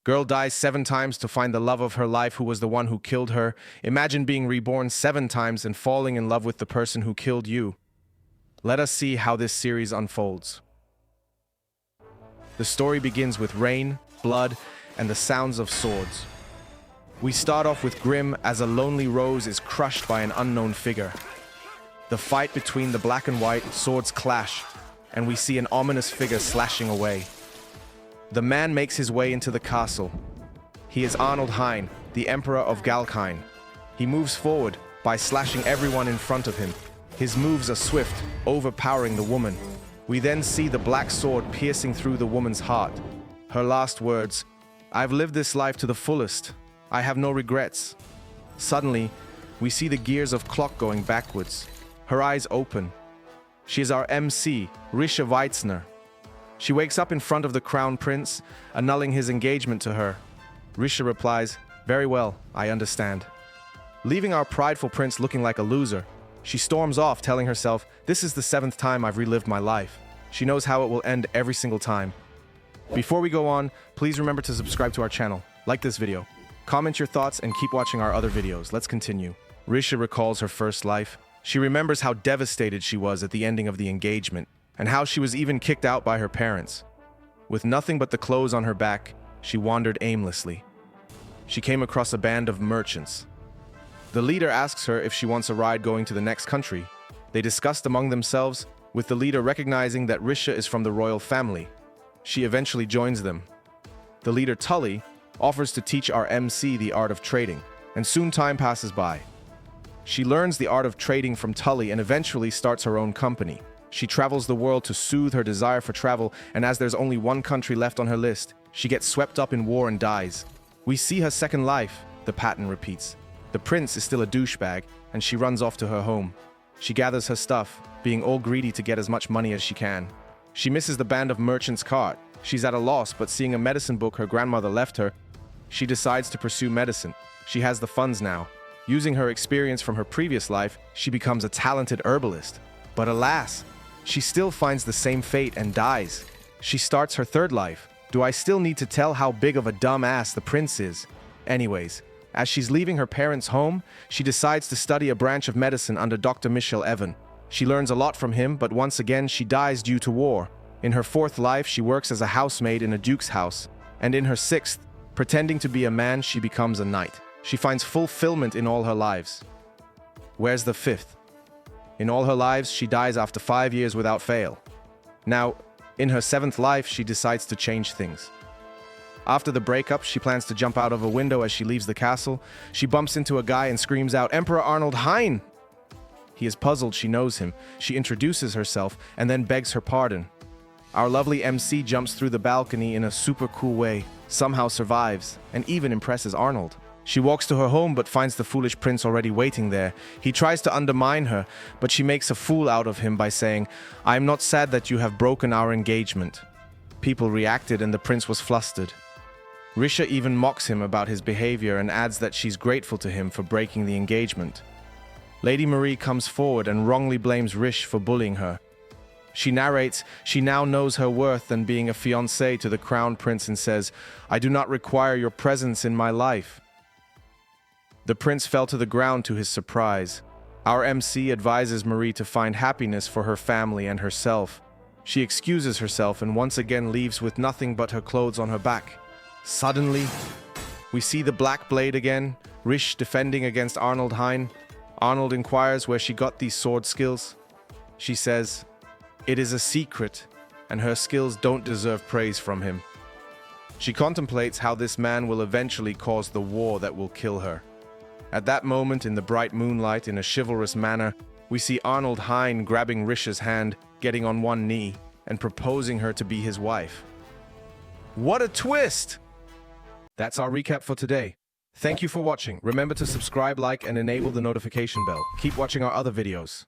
Girl dies 7 times to find the love of her life who was the one who killed her. Imagine being reborn 7 times and falling in love with the person who killed you. Let us see how this series unfolds. The story begins with rain, blood, and the sounds of swords. We start off with Grim as a lonely rose is crushed by an unknown figure. The fight between the black and white swords clash, and we see an ominous figure slashing away. The man makes his way into the castle. He is Arnold Hein, the Emperor of Galkine. He moves forward by slashing everyone in front of him. His moves are swift, overpowering the woman. We then see the black sword piercing through the woman's heart. Her last words, "I've lived this life to the fullest. I have no regrets." Suddenly, we see the gears of clock going backwards. Her eyes open. She is our MC, Rishe Weitzner. She wakes up in front of the crown prince, annulling his engagement to her. Rishe replies, "Very well, I understand." Leaving our prideful prince looking like a loser, she storms off, telling herself, "This is the 7th time I've relived my life." She knows how it will end every single time. Before we go on, please remember to subscribe to our channel, like this video, comment your thoughts, and keep watching our other videos. Let's continue. Rishe recalls her first life. She remembers how devastated she was at the ending of the engagement, and how she was even kicked out by her parents. With nothing but the clothes on her back, she wandered aimlessly. She came across a band of merchants. The leader asks her if she wants a ride going to the next country. They discussed among themselves, with the leader recognizing that Rishe is from the royal family. She eventually joins them. The leader, Tully, offers to teach our MC the art of trading, and soon time passes by. She learns the art of trading from Tully and eventually starts her own company. She travels the world to soothe her desire for travel, and as there's only one country left on her list, she gets swept up in war and dies. We see her second life, the pattern repeats. The prince is still a douchebag, and she runs off to her home. She gathers her stuff, being all greedy to get as much money as she can. She misses the band of merchants' cart. She's at a loss, but seeing a medicine book her grandmother left her, she decides to pursue medicine. She has the funds now. Using her experience from her previous life, she becomes a talented herbalist. But alas, she still finds the same fate and dies. She starts her third life. Do I still need to tell how big of a dumb ass the prince is? Anyways, as she's leaving her parents' home, she decides to study a branch of medicine under Dr. Michel Evan. She learns a lot from him, but once again she dies due to war. In her 4th life, she works as a housemaid in a duke's house. And in her 6th, pretending to be a man, she becomes a knight. She finds fulfillment in all her lives. Where's the 5th? In all her lives, she dies after 5 years without fail. Now, in her 7th life, she decides to change things. After the breakup, she plans to jump out of a window as she leaves the castle. She bumps into a guy and screams out, "Emperor Arnold Hein!" He is puzzled she knows him. She introduces herself and then begs her pardon. Our lovely MC jumps through the balcony in a super cool way, somehow survives, and even impresses Arnold. She walks to her home but finds the foolish prince already waiting there. He tries to undermine her, but she makes a fool out of him by saying, "I am not sad that you have broken our engagement." People reacted and the prince was flustered. Rishe even mocks him about his behavior and adds that she's grateful to him for breaking the engagement. Lady Marie comes forward and wrongly blames Rishe for bullying her. She narrates she now knows her worth and being a fiancée to the crown prince and says, "I do not require your presence in my life." The prince fell to the ground to his surprise. Our MC advises Marie to find happiness for her family and herself. She excuses herself and once again leaves with nothing but her clothes on her back. Suddenly, we see the black blade again, Rishe defending against Arnold Hein. Arnold inquires where she got these sword skills. She says, it is a secret, and her skills don't deserve praise from him. She contemplates how this man will eventually cause the war that will kill her. At that moment, in the bright moonlight, in a chivalrous manner, we see Arnold Hein grabbing Rishe's hand, getting on one knee, and proposing her to be his wife. What a twist! That's our recap for today. Thank you for watching. Remember to subscribe, like, and enable the notification bell. Keep watching our other videos.